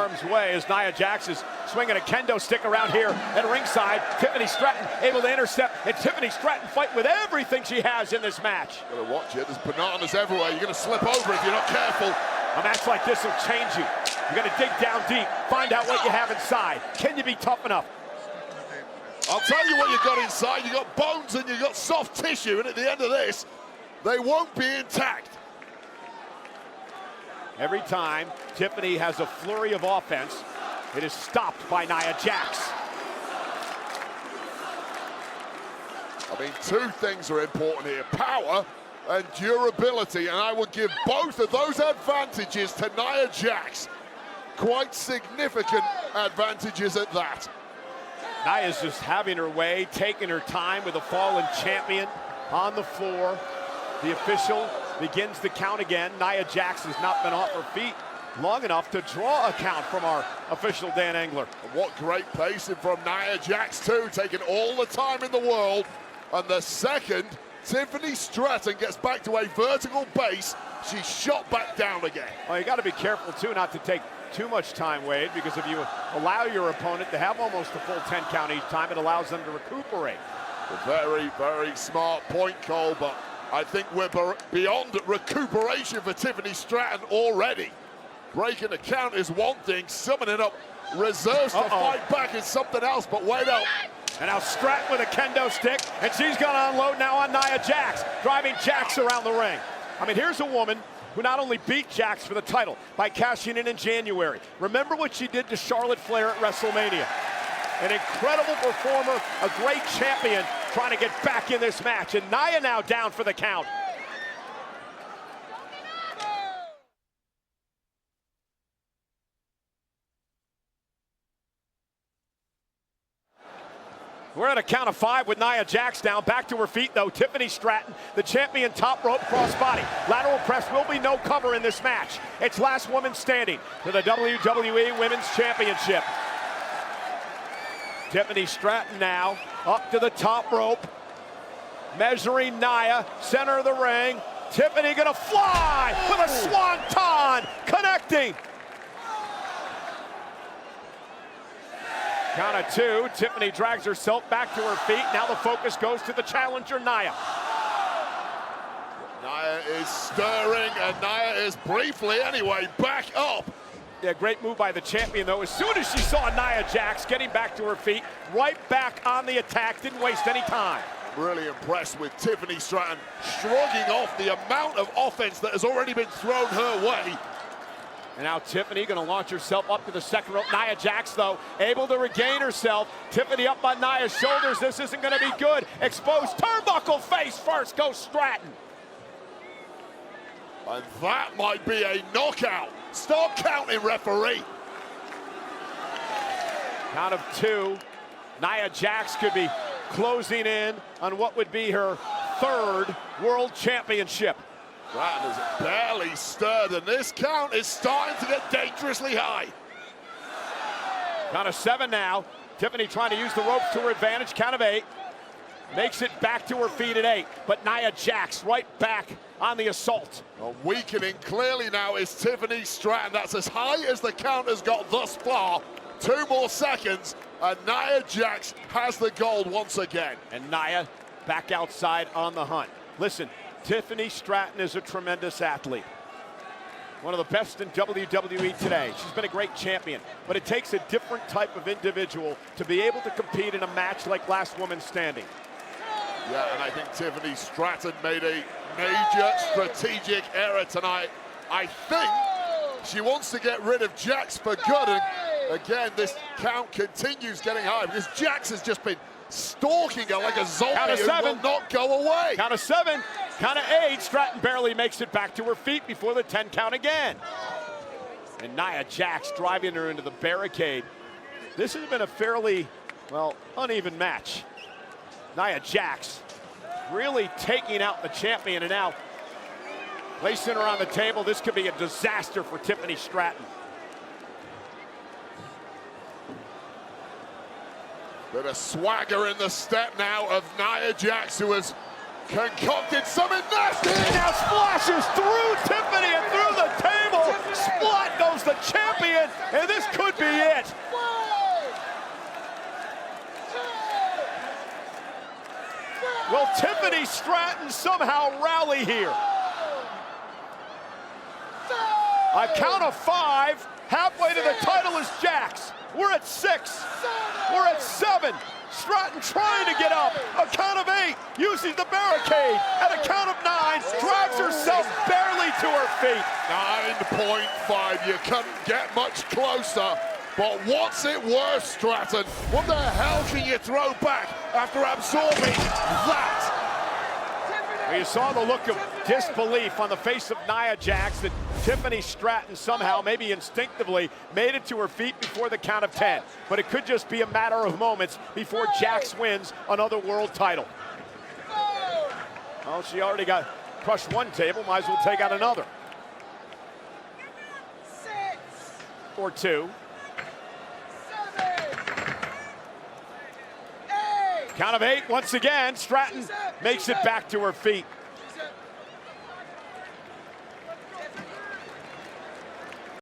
Arms way as Nia Jax is swinging a kendo stick around here at ringside. Tiffany Stratton able to intercept, and Tiffany Stratton fight with everything she has in this match. Gotta watch it. There's bananas everywhere. You're gonna slip over if you're not careful. A match like this will change you. You're gonna dig down deep, find out what you have inside. Can you be tough enough? I'll tell you what you got inside. You got bones and you got soft tissue, and at the end of this, they won't be intact. Every time Tiffany has a flurry of offense, it is stopped by Nia Jax. I mean, two things are important here: power and durability, and I would give both of those advantages to Nia Jax. Quite significant advantages at that. Nia's just having her way, taking her time with a fallen champion on the floor. The official begins the count again. Nia Jax has not been off her feet long enough to draw a count from our official, Dan Engler. And what great pacing from Nia Jax too, taking all the time in the world. And the second Tiffany Stratton gets back to a vertical base, she's shot back down again. Well, you got to be careful too not to take too much time, Wade, because if you allow your opponent to have almost a full 10 count each time, it allows them to recuperate. A very, very smart point, Cole, but I think we're beyond recuperation for Tiffany Stratton already. Breaking the count is one thing, summoning up reserves to fight back is something else, but wait up. And now Stratton with a kendo stick, and she's gonna unload now on Nia Jax, driving Jax around the ring. I mean, here's a woman who not only beat Jax for the title by cashing in January. Remember what she did to Charlotte Flair at WrestleMania. An incredible performer, a great champion, trying to get back in this match. And Nia now down for the count. We're at a count of 5 with Nia Jax down. Back to her feet, though. Tiffany Stratton, the champion, top rope crossbody. Lateral press will be no cover in this match. It's last woman standing for the WWE Women's Championship. Tiffany Stratton now up to the top rope, measuring Nia, center of the ring. Tiffany gonna fly with a swanton, connecting. Count of 2, Tiffany drags herself back to her feet. Now the focus goes to the challenger, Nia. Nia is stirring, and Nia is briefly, anyway, back up. Yeah, great move by the champion, though. As soon as she saw Nia Jax getting back to her feet, right back on the attack, didn't waste any time. Really impressed with Tiffany Stratton shrugging off the amount of offense that has already been thrown her way. And now Tiffany gonna launch herself up to the second rope. Nia Jax, though, able to regain herself. Tiffany up on Nia's shoulders. This isn't gonna be good. Exposed turnbuckle face first goes Stratton. And that might be a knockout. Stop counting, referee. Count of 2. Nia Jax could be closing in on what would be her 3rd world championship. Stratton has barely stirred, and this count is starting to get dangerously high. Count of 7 now. Tiffany trying to use the ropes to her advantage. Count of 8. Makes it back to her feet at 8. But Nia Jax right back on the assault. Well, weakening clearly now is Tiffany Stratton. That's as high as the count has got thus far. 2 more seconds, and Nia Jax has the gold once again. And Nia back outside on the hunt. Listen, Tiffany Stratton is a tremendous athlete. One of the best in WWE today. She's been a great champion, but it takes a different type of individual to be able to compete in a match like last woman standing. Yeah, and I think Tiffany Stratton made a major strategic error tonight. I think she wants to get rid of Jax for good, and again, this count continues getting high because Jax has just been stalking her like a zombie who will not go away. Count of 7, count of 8. Stratton barely makes it back to her feet before the 10 count again. And Nia Jax driving her into the barricade. This has been a fairly, well, uneven match. Nia Jax really taking out the champion, and now placing her on the table. This could be a disaster for Tiffany Stratton. Bit of swagger in the step now of Nia Jax, who has concocted something nasty. Now splashes through Tiffany and through the table. Splat goes the champion, and this could be it. Will Tiffany Stratton somehow rally here? A count of 5. Halfway to the title is Jax. We're at 6. We're at 7. Stratton trying to get up. A count of 8. Using the barricade. At a count of 9. Drags herself barely to her feet. 9.5. You couldn't get much closer. But what's it worth, Stratton? What the hell can you throw back after absorbing that? Well, you saw the look of disbelief on the face of Nia Jax that Tiffany Stratton somehow, maybe instinctively, made it to her feet before the count of 10. But it could just be a matter of moments before Jax wins another world title. Well, she already got crushed one table, might as well take out another. 6 or 2. 7 8. Count of 8 once again. Stratton makes it back to her feet.